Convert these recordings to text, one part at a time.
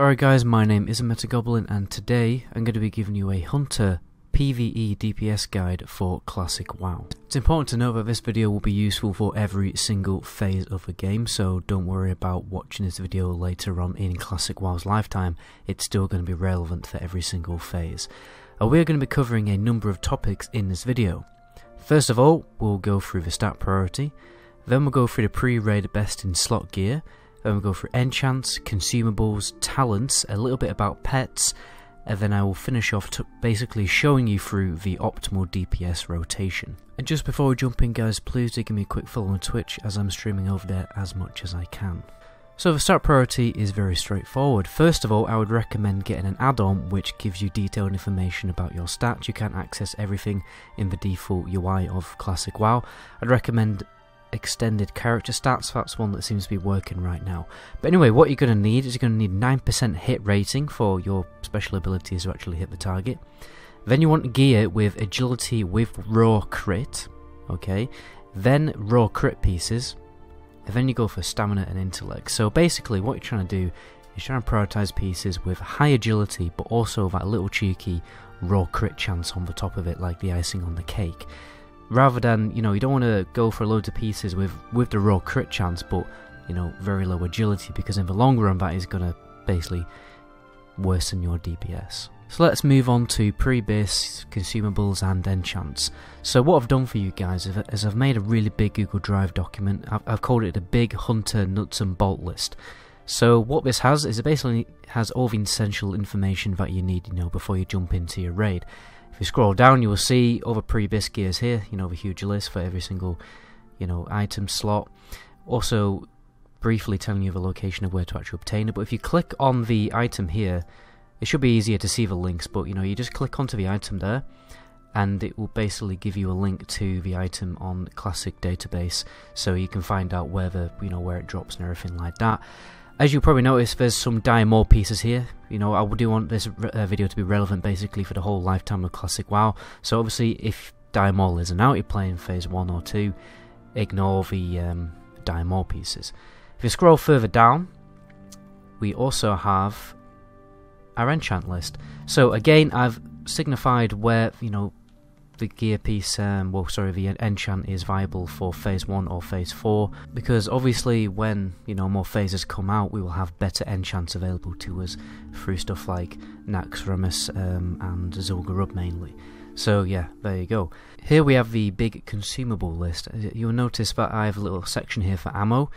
Alright guys, my name is Metagoblin and today I'm going to be giving you a Hunter PvE DPS guide for Classic WoW. It's important to know that this video will be useful for every single phase of the game, so don't worry about watching this video later on in Classic WoW's lifetime, it's still going to be relevant for every single phase. We're going to be covering a number of topics in this video. First of all, we'll go through the stat priority, then we'll go through the pre-raid best in slot gear, then we'll go through enchants, consumables, talents, a little bit about pets, and then I will finish off basically showing you through the optimal DPS rotation. And just before we jump in guys, please do give me a quick follow on Twitch as I'm streaming over there as much as I can. So the start priority is very straightforward. First of all, I would recommend getting an add-on which gives you detailed information about your stats. You can't access everything in the default UI of Classic WoW. I'd recommend extended character stats. That's one that seems to be working right now. But anyway, what you're going to need is you're going to need 9% hit rating for your special abilities to actually hit the target. Then you want gear with agility with raw crit, okay, then raw crit pieces, and then you go for stamina and intellect. So basically what you're trying to do is trying to prioritize pieces with high agility but also that little cheeky raw crit chance on the top of it, like the icing on the cake. Rather than, you don't want to go for loads of pieces with the raw crit chance but, very low agility, because in the long run that is going to basically worsen your DPS. So let's move on to pre-base, consumables and enchants. So what I've done for you guys is I've made a really big Google Drive document. I've called it the Big Hunter Nuts and Bolt List. So what this has is it basically has all the essential information that you need, before you jump into your raid. If you scroll down, you will see all the pre-base gears here, the huge list for every single, item slot. Also, briefly telling you the location of where to actually obtain it. But if you click on the item here, it should be easier to see the links. But you just click onto the item there, and it will basically give you a link to the item on the Classic database, so you can find out where where it drops and everything like that. As you probably noticed, there's some die more pieces here. I do want this video to be relevant basically for the whole lifetime of Classic WoW. So obviously, if die more isn't out, you're playing phase 1 or 2, ignore the die more pieces. If you scroll further down, we also have our enchant list. So again, I've signified where the gear piece, the enchant is viable for phase 1 or phase 4, because obviously when more phases come out, we will have better enchants available to us through stuff like Nax, Remus and Zul'Gurub mainly. So yeah, there you go. Here we have the big consumable list. You'll notice that I have a little section here for ammo.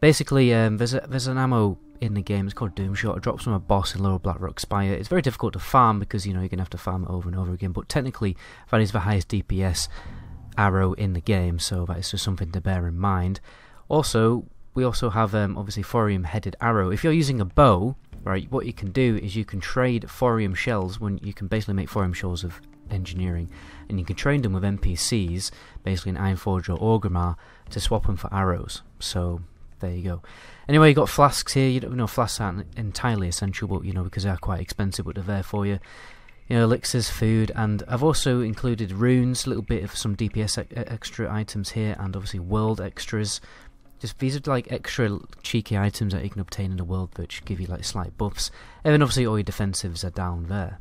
Basically, there's an ammo in the game. It's called Doomshot. It drops from a boss in Lower Blackrock Spire. It's very difficult to farm because you're gonna have to farm it over and over again. But technically, that is the highest DPS arrow in the game, so that is just something to bear in mind. Also, we also have obviously thorium-headed arrow. If you're using a bow, right, what you can do is you can trade thorium shells. When you can basically make thorium shells of engineering, and you can trade them with NPCs, basically in Ironforge or Orgrimmar, to swap them for arrows. So there you go. Anyway, you got flasks here. Flasks aren't entirely essential, but because they are quite expensive, but they're there for you. Elixirs, food, and I've also included runes, a little bit of some DPS extra items here, and obviously world extras. These are like extra cheeky items that you can obtain in the world, which give you like slight buffs. And then obviously all your defensives are down there.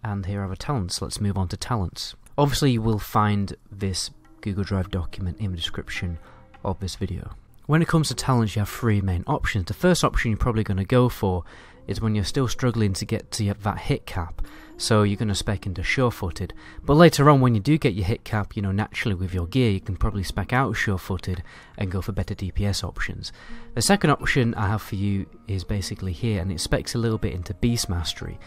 And here are the talents. Let's move on to talents. Obviously, you will find this Google Drive document in the description of this video. When it comes to talents, you have three main options. The first option you're probably going to go for is when you're still struggling to get to that hit cap. So you're going to spec into sure-footed. But later on, when you do get your hit cap, naturally with your gear, you can probably spec out sure-footed and go for better DPS options. The second option I have for you is basically here, and it specs a little bit into Beast Mastery.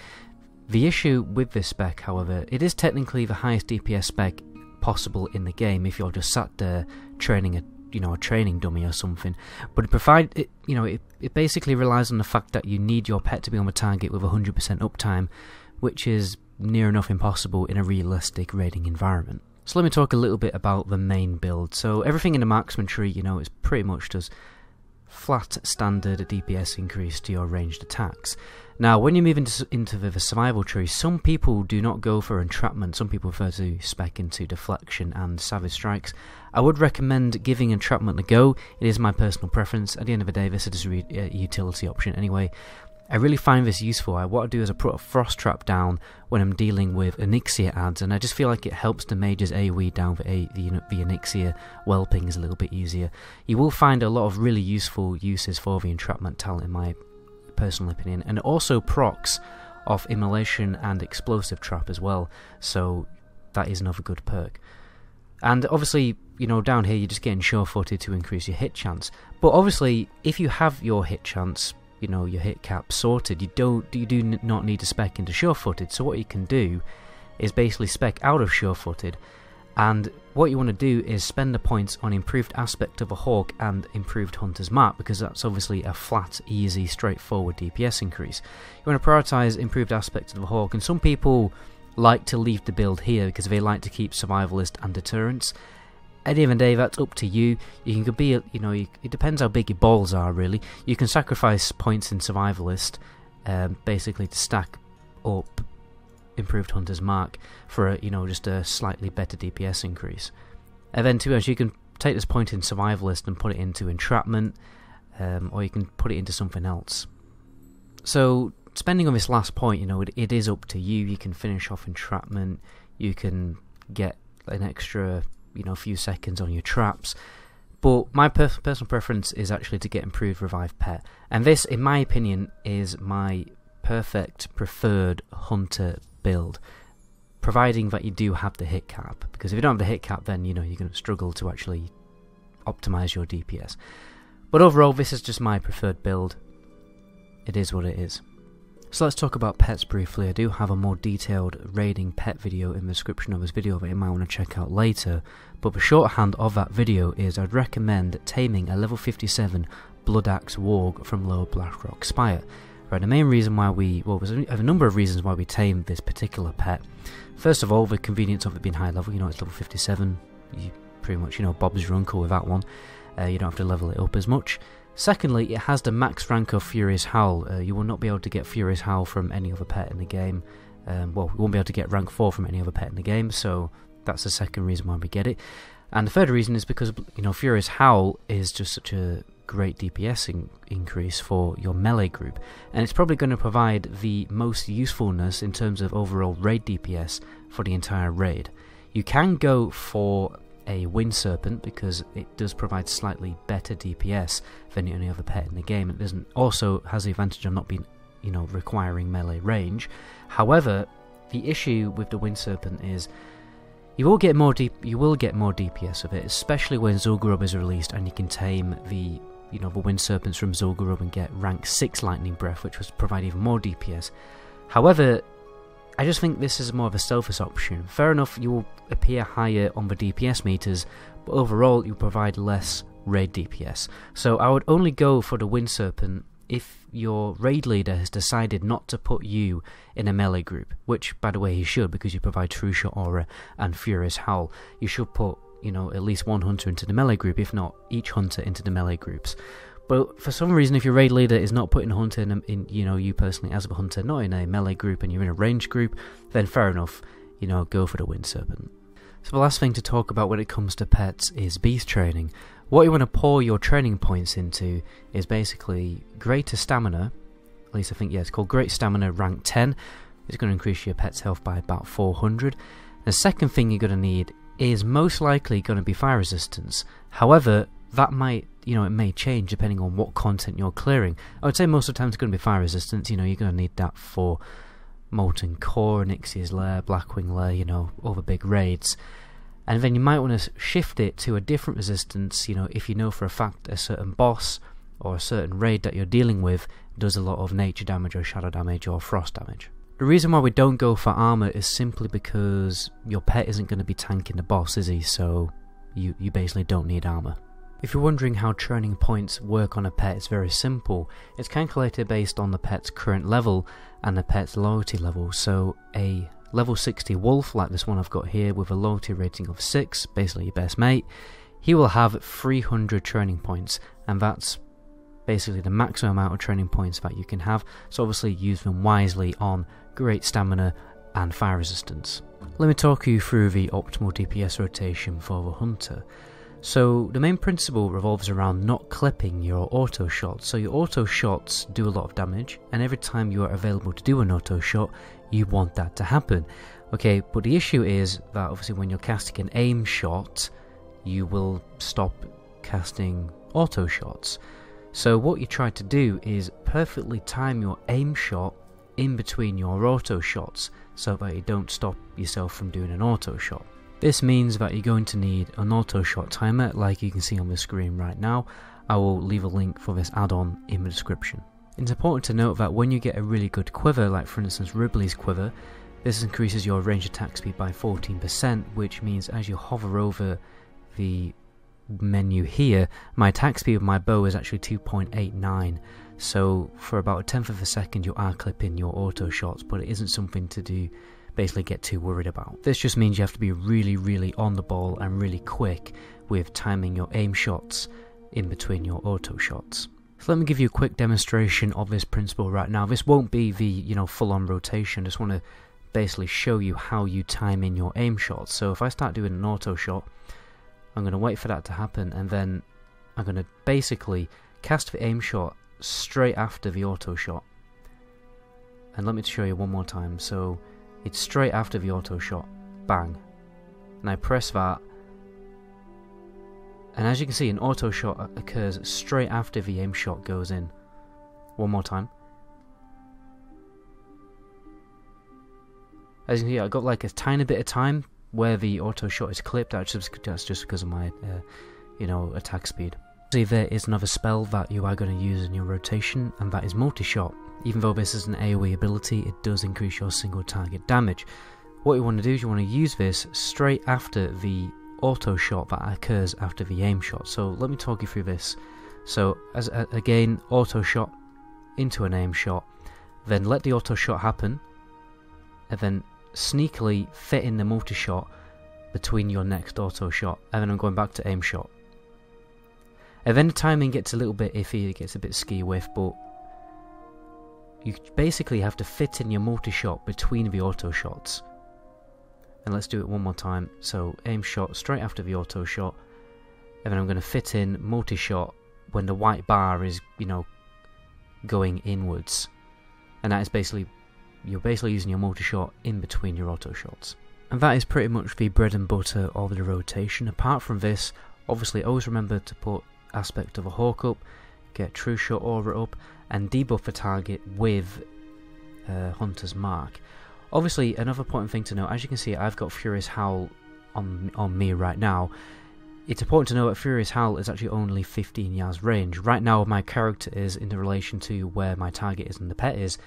The issue with this spec, however, it is technically the highest DPS spec possible in the game if you're just sat there training a training dummy or something, but it basically relies on the fact that you need your pet to be on the target with 100% uptime, which is near enough impossible in a realistic raiding environment. So let me talk a little bit about the main build. So everything in the marksman tree, is pretty much just flat standard DPS increase to your ranged attacks. Now, when you move into the survival tree, some people do not go for entrapment. Some people prefer to spec into deflection and savage strikes. I would recommend giving entrapment a go. It is my personal preference. At the end of the day, this is a utility option anyway. I really find this useful. What I do is I put a frost trap down when I'm dealing with Onyxia adds, and I just feel like it helps the mage's AoE down for the Onyxia whelping is a little bit easier. You will find a lot of really useful uses for the entrapment talent in my personal opinion, and it also procs off immolation and explosive trap as well, so that is another good perk. And obviously, you know, down here you're just getting sure-footed to increase your hit chance, but obviously if you have your hit chance, you know, your hit cap sorted, you do not need to spec into sure-footed. So what you can do is basically spec out of sure-footed, and what you want to do is spend the points on improved aspect of a hawk and improved hunter's mark, because that's obviously a flat, easy, straightforward DPS increase. You want to prioritize improved aspect of a hawk, and some people like to leave the build here because they like to keep survivalist and deterrence. At the end of the day, that's up to you. You can be, you know, it depends how big your balls are, really. You can sacrifice points in survivalist, basically to stack up improved hunter's mark for a, you know, just a slightly better DPS increase. And then, to be honest, you can take this point in survivalist and put it into entrapment, or you can put it into something else. So, spending on this last point, you know, it is up to you. You can finish off entrapment. You can get an extra, you know, few seconds on your traps, but my personal preference is actually to get improved revive pet, and this, in my opinion, is my perfect preferred hunter build, providing that you do have the hit cap, because if you don't have the hit cap, then, you know, you're going to struggle to actually optimize your DPS. But overall, this is just my preferred build. It is what it is. So let's talk about pets briefly. I do have a more detailed raiding pet video in the description of this video that you might want to check out later, but the shorthand of that video is I'd recommend taming a level 57 Blood Axe Warg from Lower Blackrock Spire. Right, the main reason why there's a number of reasons why we tame this particular pet. First of all, the convenience of it being high level. You know, it's level 57, you pretty much, you know, Bob's your uncle with that one. You don't have to level it up as much. Secondly, it has the max rank of Furious Howl. You will not be able to get Furious Howl from any other pet in the game. Well, you won't be able to get rank 4 from any other pet in the game, so that's the second reason why we get it. And the third reason is because, you know, Furious Howl is just such a great DPS increase for your melee group, and it's probably going to provide the most usefulness in terms of overall raid DPS for the entire raid. You can go for a Wind Serpent because it does provide slightly better DPS than any other pet in the game. It doesn't also has the advantage of not being, you know, requiring melee range. However, the issue with the Wind Serpent is you will get more DPS of it, especially when Zul'Gurub is released and you can tame the, you know, the Wind Serpents from Zul'Gurub and get rank 6 Lightning Breath, which will provide even more DPS. However, I just think this is more of a selfish option. Fair enough, you will appear higher on the DPS meters, but overall you provide less raid DPS. So I would only go for the Wind Serpent if your raid leader has decided not to put you in a melee group, which, by the way, he should, because you provide True Shot Aura and Furious Howl. You should put, you know, at least one hunter into the melee group, if not each hunter into the melee groups. But for some reason, if your raid leader is not putting a hunter in, you know, you personally as a hunter, not in a melee group, and you're in a range group, then fair enough, you know, go for the Wind Serpent. So the last thing to talk about when it comes to pets is beast training. What you want to pour your training points into is basically greater stamina, at least I think, yeah, it's called Great Stamina rank 10. It's going to increase your pet's health by about 400. The second thing you're going to need is most likely going to be fire resistance. However, that might, you know, it may change depending on what content you're clearing. I would say most of the time it's going to be fire resistance. You know, you're going to need that for Molten Core, Onyxia's Lair, Blackwing Lair, you know, all the big raids. And then you might want to shift it to a different resistance, you know, if you know for a fact a certain boss or a certain raid that you're dealing with does a lot of nature damage or shadow damage or frost damage. The reason why we don't go for armor is simply because your pet isn't going to be tanking the boss, is he? So you basically don't need armor. If you're wondering how training points work on a pet, it's very simple. It's calculated based on the pet's current level and the pet's loyalty level. So a level 60 wolf, like this one I've got here, with a loyalty rating of 6, basically your best mate, he will have 300 training points, and that's basically the maximum amount of training points that you can have. So obviously use them wisely on great stamina and fire resistance. Let me talk you through the optimal DPS rotation for the hunter. So the main principle revolves around not clipping your auto shots. So your auto shots do a lot of damage, and every time you are available to do an auto shot, you want that to happen. Okay, but the issue is that obviously when you're casting an aim shot, you will stop casting auto shots. So what you try to do is perfectly time your aim shot in between your auto shots so that you don't stop yourself from doing an auto shot. This means that you're going to need an auto shot timer like you can see on the screen right now. I will leave a link for this add-on in the description. It's important to note that when you get a really good quiver, like for instance Ribley's quiver, this increases your range attack speed by 14%, which means as you hover over the menu here, my attack speed of my bow is actually 2.89, so for about a tenth of a second you are clipping your auto shots, but it isn't something to basically get too worried about. This just means you have to be really on the ball and really quick with timing your aim shots in between your auto shots. So let me give you a quick demonstration of this principle right now. This won't be the full-on rotation, just want to basically show you how you time in your aim shots. So if I start doing an auto shot, I'm going to wait for that to happen, and then I'm going to basically cast the aim shot straight after the auto shot. And let me show you one more time. So it's straight after the auto shot, bang, and I press that, and as you can see an auto shot occurs straight after the aim shot goes in. One more time. As you can see, I got like a tiny bit of time where the auto shot is clipped. That's just because of my attack speed. See, there is another spell that you are going to use in your rotation, and that is multi-shot. Even though this is an AoE ability, it does increase your single target damage. What you want to do is you want to use this straight after the auto shot that occurs after the aim shot. So let me talk you through this. So again, auto shot into an aim shot, then let the auto shot happen, and then sneakily fit in the multi-shot between your next auto shot, and then I'm going back to aim shot. And then the timing gets a little bit iffy, it gets a bit ski-whiff, but you basically have to fit in your multi-shot between the auto shots. And let's do it one more time. So aim shot straight after the auto shot, and then I'm going to fit in multi-shot when the white bar is, going inwards. And that is basically, you're basically using your multi-shot in between your auto shots. And that is pretty much the bread and butter of the rotation. Apart from this, obviously always remember to put aspect of a hawk up, get true shot aura up, and debuff a target with Hunter's Mark. Obviously, another important thing to note, as you can see, I've got Furious Howl on me right now. It's important to know that Furious Howl is actually only 15 yards range. Right now, my character is in relation to where my target is and the pet is,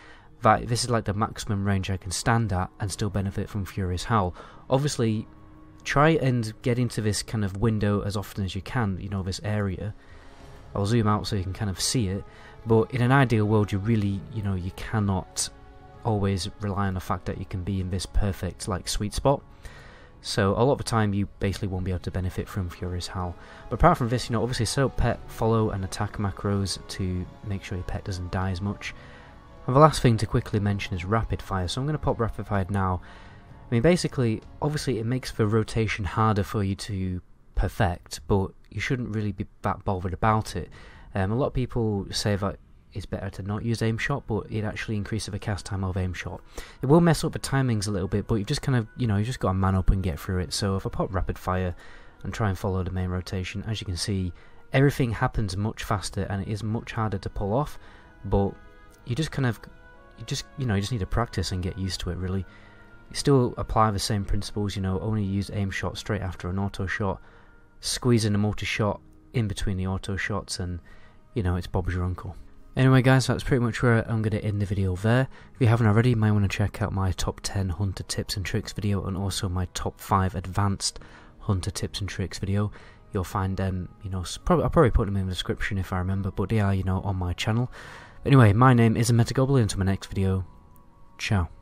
that this is like the maximum range I can stand at and still benefit from Furious Howl. Obviously, try and get into this kind of window as often as you can, this area. I'll zoom out so you can kind of see it, but in an ideal world you really, you cannot always rely on the fact that you can be in this perfect sweet spot. So a lot of the time you basically won't be able to benefit from Furious Howl. But apart from this, obviously set up pet, follow and attack macros to make sure your pet doesn't die as much. And the last thing to quickly mention is rapid fire. So I'm going to pop rapid fire now. I mean, basically, obviously it makes the rotation harder for you to perfect, but you shouldn't really be that bothered about it. A lot of people say that it's better to not use aim shot, but it actually increases the cast time of aim shot. It will mess up the timings a little bit, but you've just kind of, you just got to man up and get through it. So if I pop rapid fire and try and follow the main rotation, as you can see, everything happens much faster and it is much harder to pull off, but you just kind of, you just need to practice and get used to it, really. You still apply the same principles, only use aim shot straight after an auto shot, squeeze in a multi-shot in between the auto shots, and, it's Bob's your uncle. Anyway guys, that's pretty much where I'm going to end the video there. If you haven't already, you might want to check out my top 10 hunter tips and tricks video, and also my top 5 advanced hunter tips and tricks video. You'll find them, I'll probably put them in the description if I remember, but they are, on my channel. Anyway, my name is Metagoblin, until my next video, ciao.